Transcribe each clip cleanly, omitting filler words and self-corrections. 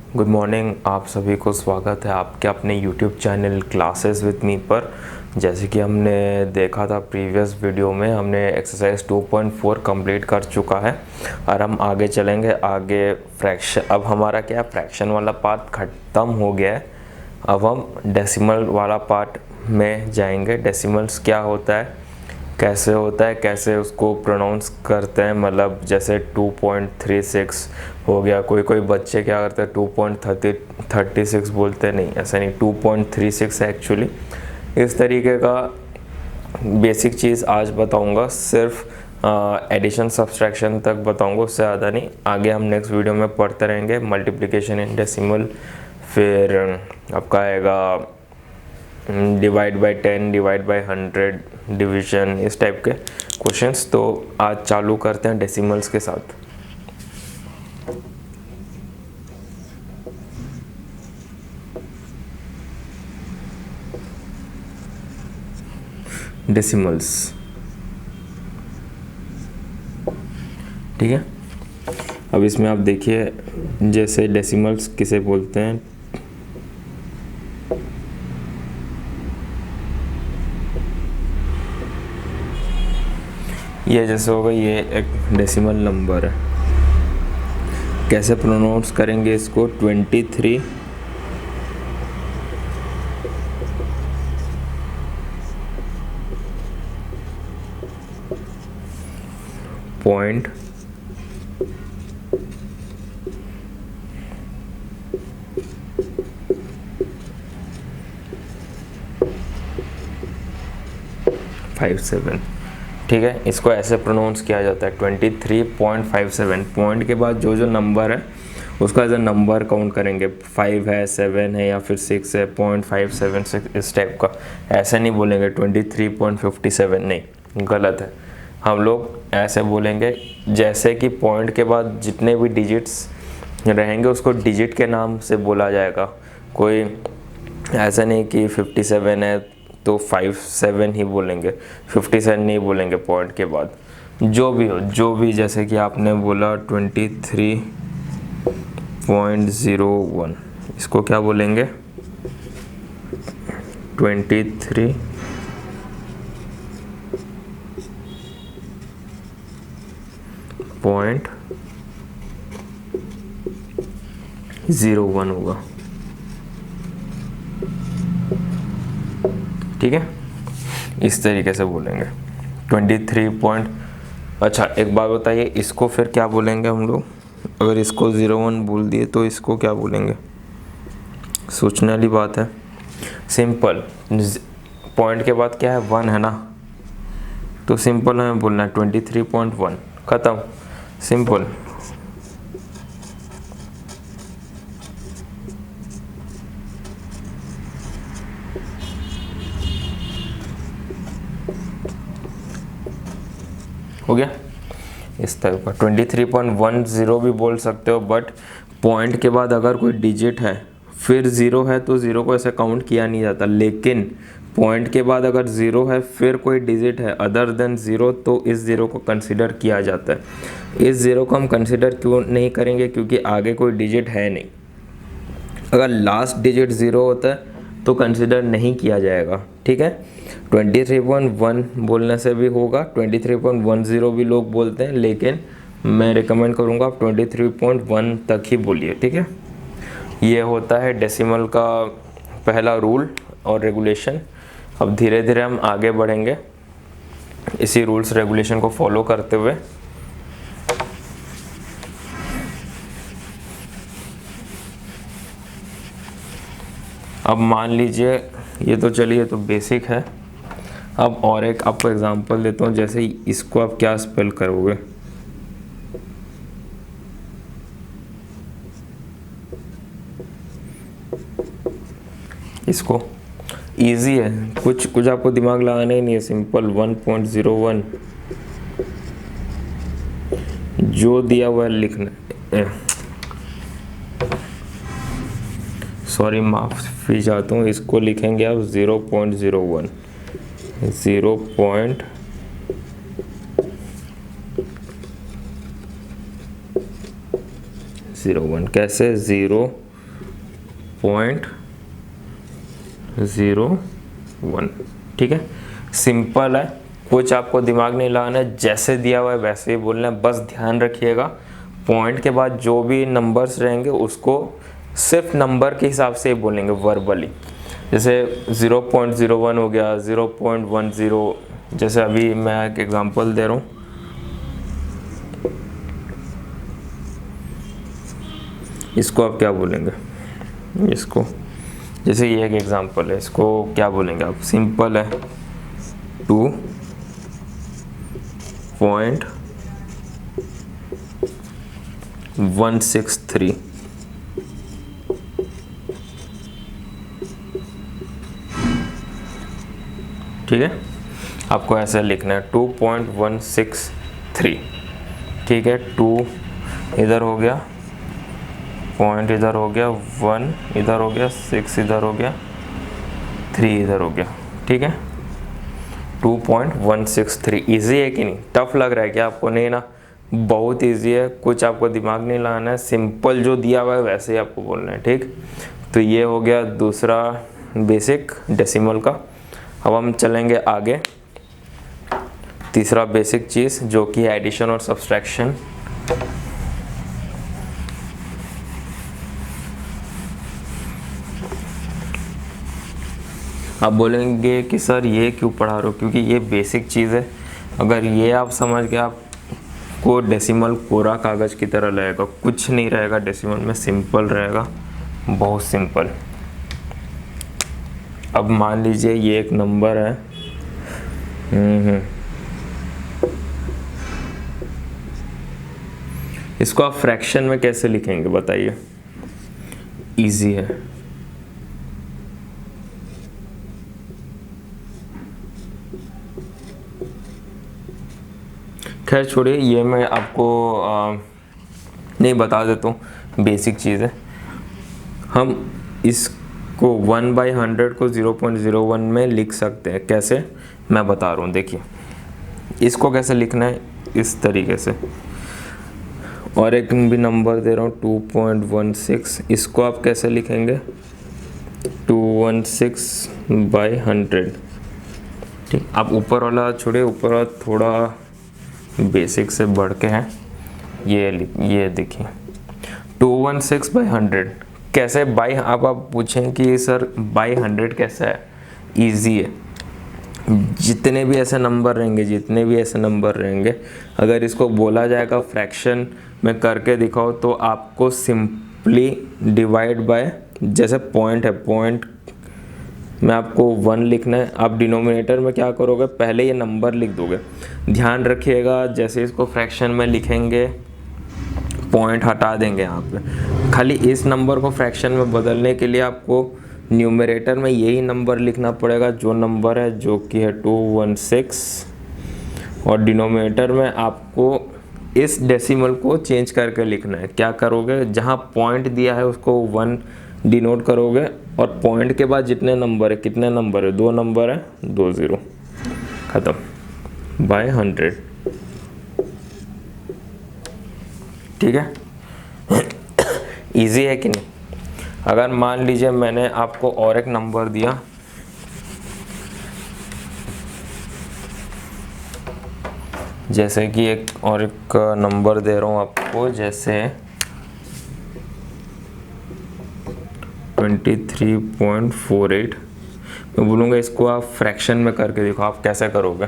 Good morning. आप सभी को स्वागत है आपके अपने YouTube channel classes with me पर। जैसे कि हमने देखा था प्रीवियस वीडियो में, हमने एक्सरसाइज 2.4 कंप्लीट कर चुका है और हम आगे चलेंगे। आगे फ्रैक्शन, अब हमारा क्या फ्रैक्शन वाला पार्ट ख़त्म हो गया है। अब हम डेसिमल वाला पार्ट में जाएंगे। डेसिमल्स क्या होता है, कैसे होता है, कैसे उसको प्रोनाउंस करते हैं। मतलब जैसे 2.36 हो गया, कोई बच्चे क्या करते हैं 2.36 बोलते हैं। नहीं, ऐसा नहीं, 2.36 है एक्चुअली। इस तरीके का बेसिक चीज़ आज बताऊंगा, सिर्फ एडिशन सब्सट्रैक्शन तक बताऊंगा, उससे ज़्यादा नहीं। आगे हम नेक्स्ट वीडियो में पढ़ते रहेंगे मल्टीप्लिकेशन इन डेसिमल, फिर आपका आएगा divide by 10, divide by 100, division, इस टाइप के क्वेश्चंस। तो आज चालू करते हैं डेसिमल्स के साथ। डेसिमल्स, ठीक है। अब इसमें आप देखिए, जैसे डेसिमल्स किसे बोलते हैं। ये जैसे होगा, ये एक डेसिमल नंबर है। कैसे प्रोनाउंस करेंगे इसको, 23 पॉइंट 57, ठीक है। इसको ऐसे प्रोनाउंस किया जाता है 23.57। पॉइंट के बाद जो जो नंबर है उसका एज अ नंबर काउंट करेंगे। 5 है, 7 है या फिर 6 है, 0.576, इस टाइप का। ऐसे नहीं बोलेंगे 23.57, नहीं, गलत है। हम लोग ऐसे बोलेंगे जैसे कि पॉइंट के बाद जितने भी डिजिट्स रहेंगे उसको डिजिट के नाम से बोला जाएगा। कोई ऐसा नहीं कि 57 है तो 57 ही बोलेंगे, 57 नहीं बोलेंगे पॉइंट के बाद। जो भी हो, जो भी, जैसे कि आपने बोला 23.01, इसको क्या बोलेंगे, 23.01 होगा, ठीक है। इस तरीके से बोलेंगे 23 अच्छा, एक बात बताइए, इसको फिर क्या बोलेंगे हम लोग। अगर इसको 01 बोल दिए तो इसको क्या बोलेंगे, सोचने वाली बात है। सिंपल, पॉइंट के बाद क्या है, 1 है ना, तो सिंपल हमें बोलना है 23.1, ख़त्म, सिंपल। हो गया। इस तरह का 23.10 भी बोल सकते हो, बट पॉइंट के बाद अगर कोई डिजिट है फिर ज़ीरो है तो ज़ीरो को ऐसे काउंट किया नहीं जाता। लेकिन पॉइंट के बाद अगर ज़ीरो है फिर कोई डिजिट है अदर देन ज़ीरो, तो इस ज़ीरो को कंसिडर किया जाता है। इस ज़ीरो को हम कंसिडर क्यों नहीं करेंगे, क्योंकि आगे कोई डिजिट है नहीं। अगर लास्ट डिजिट ज़ीरो होता है तो कंसिडर नहीं किया जाएगा, ठीक है। 23.1 बोलने से भी होगा, 23.10 भी लोग बोलते हैं, लेकिन मैं रिकमेंड करूँगा आप 23.1 तक ही बोलिए, ठीक है। ये होता है डेसिमल का पहला रूल और रेगुलेशन। अब धीरे धीरे हम आगे बढ़ेंगे इसी रूल्स रेगुलेशन को फॉलो करते हुए। अब मान लीजिए, ये तो चलिए तो बेसिक है। अब और एक आपको एग्जांपल देता हूँ, जैसे इसको आप क्या स्पेल करोगे, इसको इजी है, कुछ आपको दिमाग लगाना ही नहीं है, सिंपल 1.01 जो दिया हुआ है लिखना। सॉरी, माफ़ी चाहता हूँ, इसको लिखेंगे आप 0.01, 0.01। कैसे, 0 0.01। ठीक है, सिंपल है, कुछ आपको दिमाग नहीं लगाना है, जैसे दिया हुआ है वैसे ही बोलना है। बस ध्यान रखिएगा पॉइंट के बाद जो भी नंबर्स रहेंगे उसको सिर्फ नंबर के हिसाब से ही बोलेंगे वर्बली। जैसे 0.01 हो गया, 0.10, जैसे अभी मैं एक एग्जांपल दे रहा हूँ। इसको आप क्या बोलेंगे, इसको जैसे ये एक एग्जांपल है, इसको क्या बोलेंगे आप? सिंपल है, 2.163। ठीक है, आपको ऐसे लिखना है 2.163। ठीक है, 2 इधर हो गया, पॉइंट इधर हो गया, 1 इधर हो गया, 6 इधर हो गया, 3 इधर हो गया। ठीक है, 2.163। ईजी है कि नहीं? टफ लग रहा है क्या आपको? नहीं ना, बहुत ईजी है, कुछ आपको दिमाग नहीं लगाना है, सिंपल जो दिया हुआ है वैसे ही आपको बोलना है। ठीक, तो ये हो गया दूसरा बेसिक डेसिमल का। अब हम चलेंगे आगे, तीसरा बेसिक चीज़ जो कि एडिशन और सब्सट्रैक्शन। आप बोलेंगे कि सर ये क्यों पढ़ा रहे हो? क्योंकि ये बेसिक चीज़ है, अगर ये आप समझ गए आपको डेसिमल कोरा कागज़ की तरह लगेगा, कुछ नहीं रहेगा डेसिमल में, सिंपल रहेगा, बहुत सिंपल। अब मान लीजिए ये एक नंबर है, इसको आप फ्रैक्शन में कैसे लिखेंगे बताइए? इजी है, खैर छोड़िए, ये मैं आपको नहीं बता देता हूँ, बेसिक चीज़ है। हम इसको 1/100 को 0.01 में लिख सकते हैं। कैसे, मैं बता रहा हूँ, देखिए इसको कैसे लिखना है, इस तरीके से। और एक भी नंबर दे रहा हूँ 2.16, इसको आप कैसे लिखेंगे? 216/100। ठीक, आप ऊपर वाला छोड़िए, ऊपर वाला थोड़ा बेसिक से बढ़ के है, ये देखिए 216/100 कैसे बाई। आप पूछें कि सर बाई 100 कैसा है? इजी है, जितने भी ऐसे नंबर रहेंगे, अगर इसको बोला जाएगा फ्रैक्शन में करके दिखाओ तो आपको सिंपली डिवाइड बाय, जैसे पॉइंट है, पॉइंट में आपको 1 लिखना है, आप डिनोमिनेटर में क्या करोगे? पहले ये नंबर लिख दोगे। ध्यान रखिएगा, जैसे इसको फ्रैक्शन में लिखेंगे पॉइंट हटा देंगे यहाँ पे। खाली इस नंबर को फ्रैक्शन में बदलने के लिए आपको न्यूमरेटर में यही नंबर लिखना पड़ेगा जो नंबर है, जो कि है 216, और डिनोमिनेटर में आपको इस डेसिमल को चेंज करके लिखना है। क्या करोगे? जहाँ पॉइंट दिया है उसको 1 डिनोट करोगे, और पॉइंट के बाद जितने नंबर है, कितने नंबर है? 2 नंबर है, 2 0, ख़त्म, बाय 100। ठीक है, इजी है कि नहीं? अगर मान लीजिए मैंने आपको और एक नंबर दिया, जैसे कि एक नंबर दे रहा हूँ आपको, जैसे 23.48, मैं बोलूँगा इसको आप फ्रैक्शन में करके देखो। आप कैसे करोगे?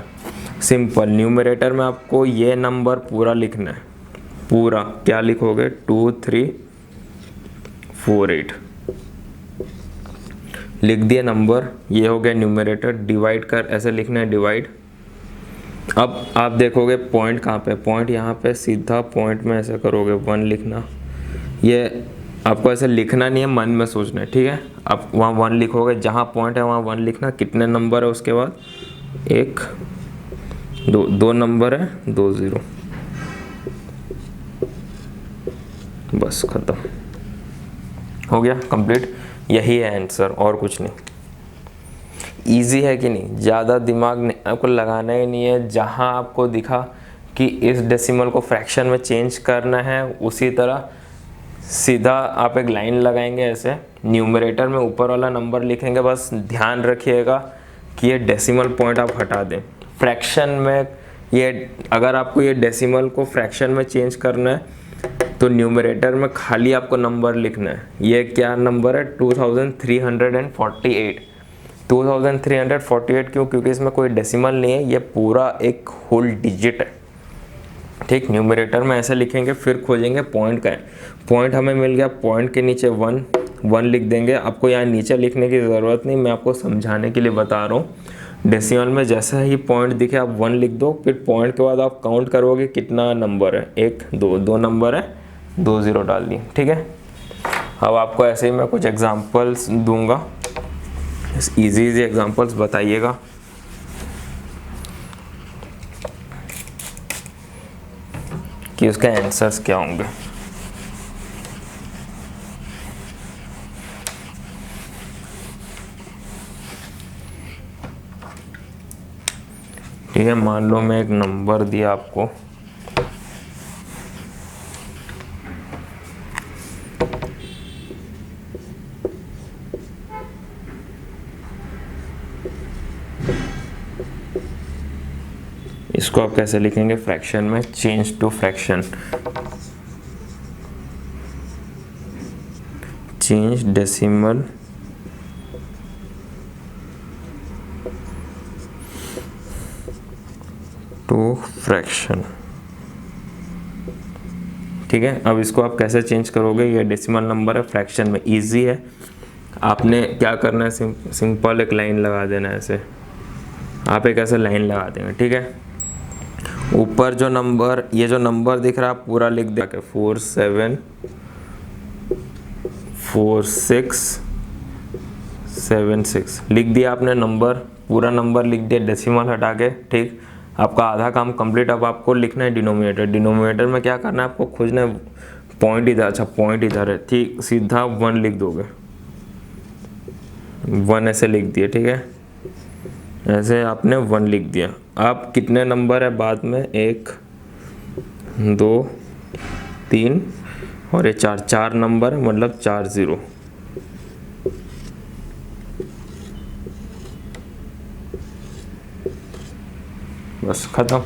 सिंपल, न्यूमरेटर में आपको ये नंबर पूरा लिखना है, पूरा क्या लिखोगे? 2348 लिख दिया नंबर, ये हो गया न्यूमरेटर। डिवाइड कर ऐसे लिखना है, डिवाइड। अब आप देखोगे पॉइंट कहाँ पे? पॉइंट यहाँ पे, सीधा पॉइंट में ऐसे करोगे, 1 लिखना। ये आपको ऐसे लिखना नहीं है, मन में सोचना है, ठीक है? आप वहाँ 1 लिखोगे, जहाँ पॉइंट है वहाँ 1 लिखना। कितने नंबर है उसके बाद? 1 2 नंबर है, 2 0, बस खत्म हो गया, कंप्लीट। यही है आंसर, और कुछ नहीं। इजी है कि नहीं? ज़्यादा दिमाग आपको लगाना ही नहीं है। जहाँ आपको दिखा कि इस डेसिमल को फ्रैक्शन में चेंज करना है, उसी तरह सीधा आप एक लाइन लगाएंगे ऐसे, न्यूमरेटर में ऊपर वाला नंबर लिखेंगे। बस ध्यान रखिएगा कि ये डेसिमल पॉइंट आप हटा दें। फ्रैक्शन में ये, अगर आपको ये डेसिमल को फ्रैक्शन में चेंज करना है तो न्यूमरेटर में खाली आपको नंबर लिखना है। ये क्या नंबर है? 2348। 2348 क्यों? क्योंकि इसमें कोई डेसिमल नहीं है, ये पूरा एक होल डिजिट है। ठीक, न्यूमरेटर में ऐसे लिखेंगे, फिर खोजेंगे पॉइंट का है। पॉइंट हमें मिल गया, पॉइंट के नीचे 1 लिख देंगे। आपको यहाँ नीचे लिखने की ज़रूरत नहीं, मैं आपको समझाने के लिए बता रहा हूँ। डेसिमल में जैसे ही पॉइंट दिखे आप 1 लिख दो, फिर पॉइंट के बाद आप काउंट करोगे कितना नंबर है, 1 2 2 नंबर है, 2 0 डाल दिए। ठीक है, अब आपको ऐसे ही मैं कुछ एग्जाम्पल्स दूंगा, इजी एग्जाम्पल्स बताइएगा। कि उसके आंसर्स क्या होंगे। ठीक है, मान लो मैं एक नंबर दिया आपको, इसको आप कैसे लिखेंगे? फ्रैक्शन में, change to fraction, change decimal to fraction. ठीक है, अब इसको आप कैसे चेंज करोगे? ये डेसिमल नंबर है, फ्रैक्शन में, इजी है। आपने क्या करना है? सिंपल एक लाइन लगा देना है ऐसे, आप एक ऐसे लाइन लगा देंगे। ठीक है, ऊपर जो नंबर, ये जो नंबर दिख रहा है आप पूरा लिख दे, 474676 लिख दिया आपने नंबर, पूरा नंबर लिख दिया डेसिमल हटा के। ठीक, आपका आधा काम कंप्लीट। अब आपको लिखना है डिनोमिनेटर। डिनोमिनेटर में क्या करना है आपको? खोजना है पॉइंट इधर। अच्छा, पॉइंट इधर है, ठीक, सीधा 1 लिख दोगे, 1 ऐसे लिख दिए। ठीक है, ऐसे आपने 1 लिख दिया। आप कितने नंबर है बाद में? 1 2 3 और ये 4 नंबर है, मतलब 4 0। बस खत्म।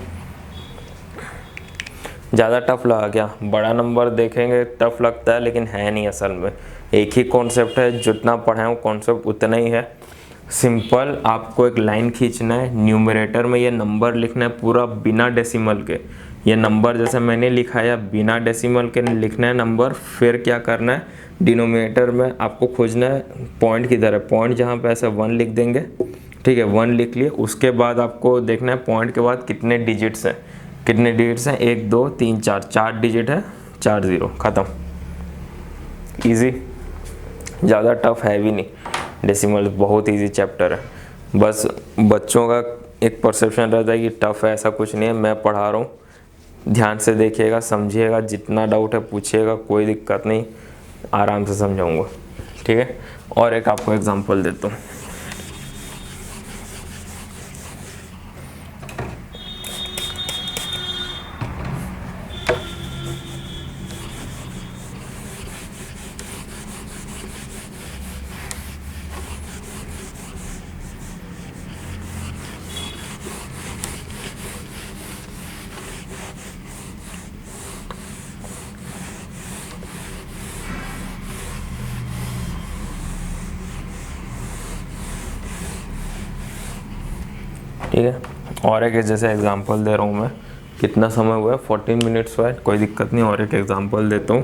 ज़्यादा टफ लगा क्या? बड़ा नंबर देखेंगे टफ लगता है, लेकिन है नहीं, असल में एक ही कॉन्सेप्ट है, जितना पढ़ाए वो कॉन्सेप्ट उतना ही है। सिंपल, आपको एक लाइन खींचना है, न्यूमरेटर में ये नंबर लिखना है पूरा बिना डेसिमल के। ये नंबर जैसे मैंने लिखा है बिना डेसिमल के लिखना है नंबर। फिर क्या करना है? डिनोमिनेटर में आपको खोजना है पॉइंट किधर है। पॉइंट जहाँ पे ऐसे 1 लिख देंगे। ठीक है, 1 लिख लिए। उसके बाद आपको देखना है पॉइंट के बाद कितने डिजिट्स हैं। कितने डिजिट्स हैं? 1 2 3 4 डिजिट है, 4 0, ख़त्म। इजी, ज़्यादा टफ है भी नहीं। डेसिमल बहुत इजी चैप्टर है। बस बच्चों का एक परसेप्शन रहता है कि टफ है, ऐसा कुछ नहीं है। मैं पढ़ा रहा हूँ, ध्यान से देखिएगा, समझिएगा, जितना डाउट है पूछिएगा, कोई दिक्कत नहीं, आराम से समझाऊंगा। ठीक है, और एक आपको एग्जांपल देता हूँ। ठीक है, और एक जैसे एग्जांपल दे रहा हूँ मैं। कितना समय हुआ है? 14 मिनट्स हुआ है, कोई दिक्कत नहीं। और एक एग्जांपल देता हूँ,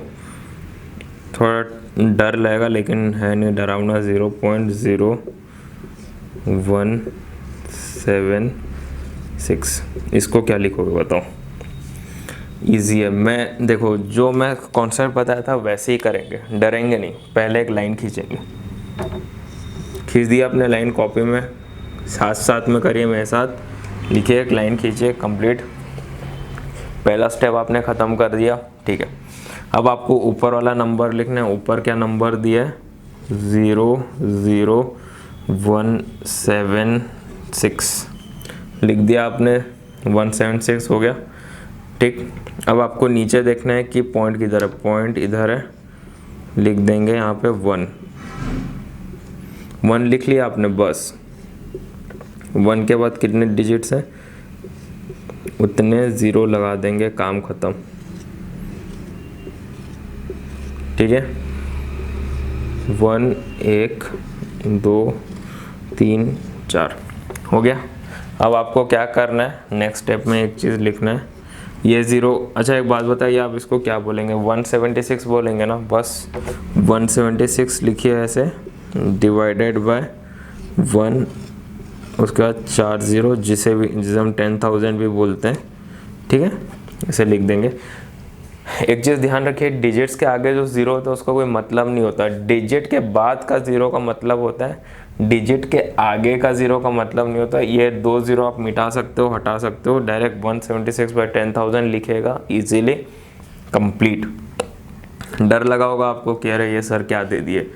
थोड़ा डर लगेगा लेकिन है नहीं डरावना। 0.0176, इसको क्या लिखोगे बताओ? ईजी है। मैं देखो, जो मैं कॉन्सेप्ट बताया था वैसे ही करेंगे, डरेंगे नहीं। पहले एक लाइन खींचेंगे, खींच दिया अपने लाइन कॉपी में, साथ साथ में करिए मेरे साथ, लिखिए, एक लाइन खींचिए, कंप्लीट। पहला स्टेप आपने ख़त्म कर दिया। ठीक है, अब आपको ऊपर वाला नंबर लिखना है। ऊपर क्या नंबर दिया है? 00176 लिख दिया आपने, 176 हो गया। ठीक, अब आपको नीचे देखना है कि पॉइंट किधर है। पॉइंट इधर है, लिख देंगे यहाँ पे 1 लिख लिया आपने, बस 1 के बाद कितने डिजिट्स हैं उतने 0 लगा देंगे, काम ख़त्म। ठीक है, 1 1 2 3 4 हो गया। अब आपको क्या करना है, नेक्स्ट स्टेप में एक चीज़ लिखना है, ये 0। अच्छा एक बात बताइए, आप इसको क्या बोलेंगे, 176 बोलेंगे ना, बस 176 लिखिए ऐसे, डिवाइडेड बाय 1, उसके बाद 4 0, जिसे हम 10,000 भी बोलते हैं। ठीक है, इसे लिख देंगे। एक चीज़ ध्यान रखिए, डिजिट्स के आगे जो 0 होता है उसका कोई मतलब नहीं होता, डिजिट के बाद का 0 का मतलब होता है, डिजिट के आगे का 0 का मतलब नहीं होता। ये 2 0 आप मिटा सकते हो, हटा सकते हो, डायरेक्ट 176/10,000 लिखेगा इजीली, कंप्लीट। डर लगा होगा आपको, कह रहे ये सर क्या दे दिए।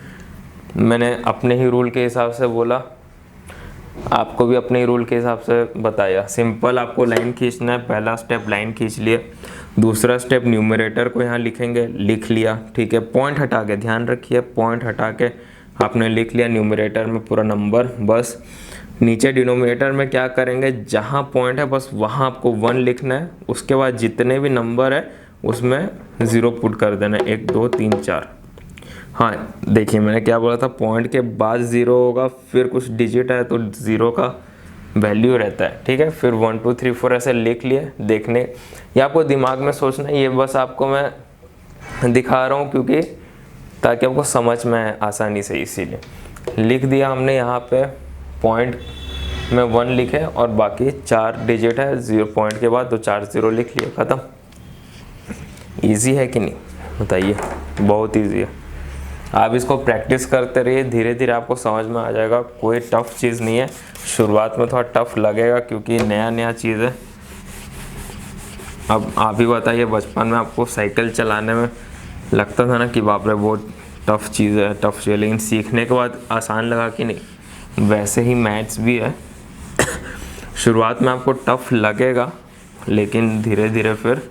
मैंने अपने ही रूल के हिसाब से बोला, आपको भी अपने ही रूल के हिसाब से बताया। सिंपल आपको लाइन खींचना है, पहला स्टेप लाइन खींच लिए, दूसरा स्टेप न्यूमरेटर को यहाँ लिखेंगे, लिख लिया। ठीक है, पॉइंट हटा के, ध्यान रखिए पॉइंट हटा के आपने लिख लिया न्यूमरेटर में पूरा नंबर। बस नीचे डिनोमिनेटर में क्या करेंगे, जहाँ पॉइंट है बस वहाँ आपको 1 लिखना है, उसके बाद जितने भी नंबर है उसमें 0 पुट कर देना है, 1 2 3 4। हाँ देखिए मैंने क्या बोला था, पॉइंट के बाद 0 होगा, फिर कुछ डिजिट है तो 0 का वैल्यू रहता है। ठीक है, फिर 1 2 3 4 ऐसे लिख लिए। देखने ये आपको दिमाग में सोचना है, ये बस आपको मैं दिखा रहा हूँ क्योंकि ताकि आपको समझ में आसानी से, इसीलिए लिख दिया हमने। यहाँ पे पॉइंट में 1 लिखे और बाकी 4 डिजिट है, 0 पॉइंट के बाद तो 4 0 लिख लिए, ख़त्म। ईजी है कि नहीं बताइए, बहुत ईजी है। आप इसको प्रैक्टिस करते रहिए, धीरे धीरे आपको समझ में आ जाएगा, कोई टफ चीज़ नहीं है। शुरुआत में थोड़ा टफ लगेगा क्योंकि नया नया चीज़ है। अब आप ही बताइए, बचपन में आपको साइकिल चलाने में लगता था ना कि बाप रे बहुत टफ चीज़ है, टफ चीज़ है, लेकिन सीखने के बाद आसान लगा कि नहीं। वैसे ही मैथ्स भी है, शुरुआत में आपको टफ लगेगा लेकिन धीरे धीरे फिर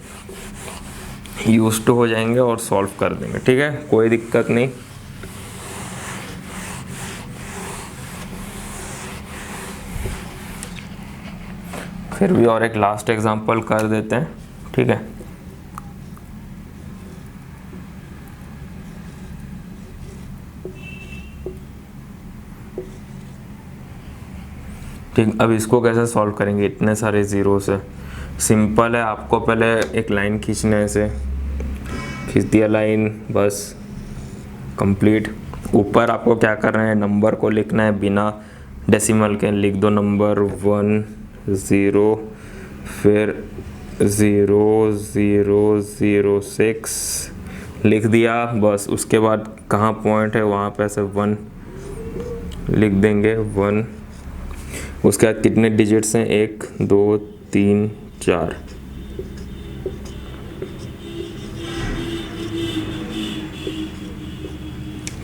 यूज्ड टू हो जाएंगे और सॉल्व कर देंगे। ठीक है, कोई दिक्कत नहीं। फिर भी और एक लास्ट एग्जांपल कर देते हैं। ठीक है, ठीक, अब इसको कैसे सॉल्व करेंगे इतने सारे ज़ीरो से। सिंपल है, आपको पहले एक लाइन खींचना है, ऐसे खींच दिया लाइन, बस कंप्लीट। ऊपर आपको क्या करना है, नंबर को लिखना है बिना डेसिमल के, लिख दो नंबर 1 0, फिर 0 0 0 6 लिख दिया, बस। उसके बाद कहाँ पॉइंट है वहाँ पे ऐसे 1 लिख देंगे, 1। उसके बाद कितने डिजिट्स हैं, 1 2 3 4।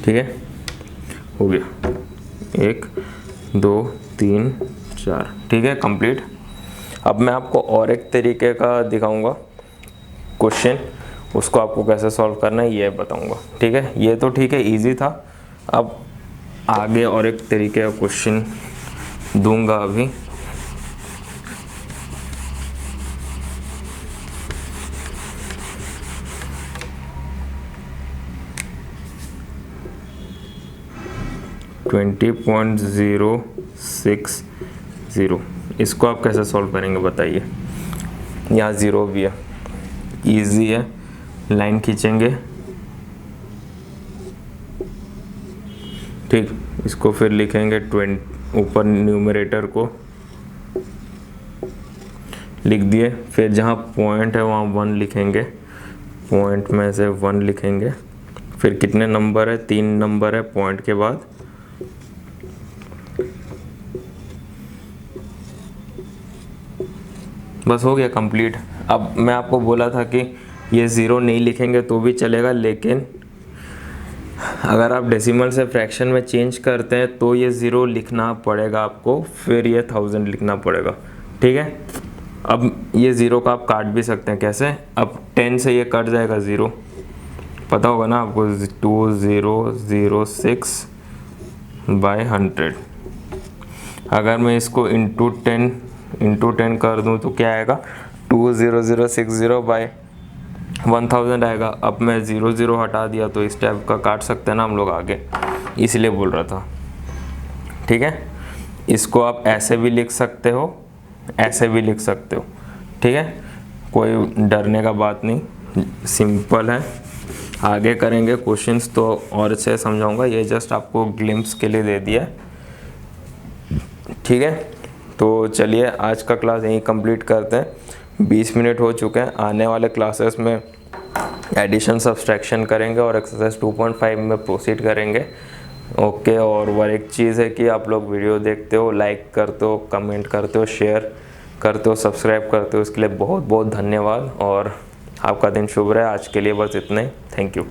ठीक है, हो गया 1 2 3 4। ठीक है, कंप्लीट। अब मैं आपको और एक तरीके का दिखाऊंगा क्वेश्चन, उसको आपको कैसे सॉल्व करना है ये बताऊंगा। ठीक है, ये तो ठीक है, इजी था। अब आगे और एक तरीके का क्वेश्चन दूंगा अभी। $20.060, इसको आप कैसे सॉल्व करेंगे बताइए। यहाँ 0 भी है, इजी है। लाइन खींचेंगे, ठीक, इसको फिर लिखेंगे 20, ऊपर न्यूमरेटर को लिख दिए, फिर जहाँ पॉइंट है वहाँ 1 लिखेंगे, पॉइंट में से 1 लिखेंगे। फिर कितने नंबर है, 3 नंबर है पॉइंट के बाद, बस हो गया कंप्लीट। अब मैं आपको बोला था कि ये 0 नहीं लिखेंगे तो भी चलेगा, लेकिन अगर आप डेसिमल से फ्रैक्शन में चेंज करते हैं तो ये 0 लिखना पड़ेगा आपको, फिर ये 1000 लिखना पड़ेगा। ठीक है, अब ये 0 का आप काट भी सकते हैं, कैसे, अब 10 से ये कट जाएगा 0, पता होगा ना आपको, 2006/100। अगर मैं इसको इंटू टेन कर दूं तो क्या आएगा, 20060/1000 आएगा। अब मैं 0 हटा दिया तो इस टाइप का काट सकते हैं ना हम लोग आगे, इसलिए बोल रहा था। ठीक है, इसको आप ऐसे भी लिख सकते हो, ऐसे भी लिख सकते हो। ठीक है, कोई डरने का बात नहीं, सिंपल है। आगे करेंगे क्वेश्चंस तो और अच्छे समझाऊंगा, ये जस्ट आपको ग्लिम्स के लिए दे दिया है। ठीक है, तो चलिए आज का क्लास यहीं कंप्लीट करते हैं। 20 मिनट हो चुके हैं। आने वाले क्लासेस में एडिशन सब्सट्रैक्शन करेंगे और एक्सरसाइज 2.5 में प्रोसीड करेंगे। ओके, और एक चीज़ है कि आप लोग वीडियो देखते हो, लाइक करते हो, कमेंट करते हो, शेयर करते हो, सब्सक्राइब करते हो, इसके लिए बहुत बहुत धन्यवाद और आपका दिन शुभ रहे। आज के लिए बस इतना ही। Thank you.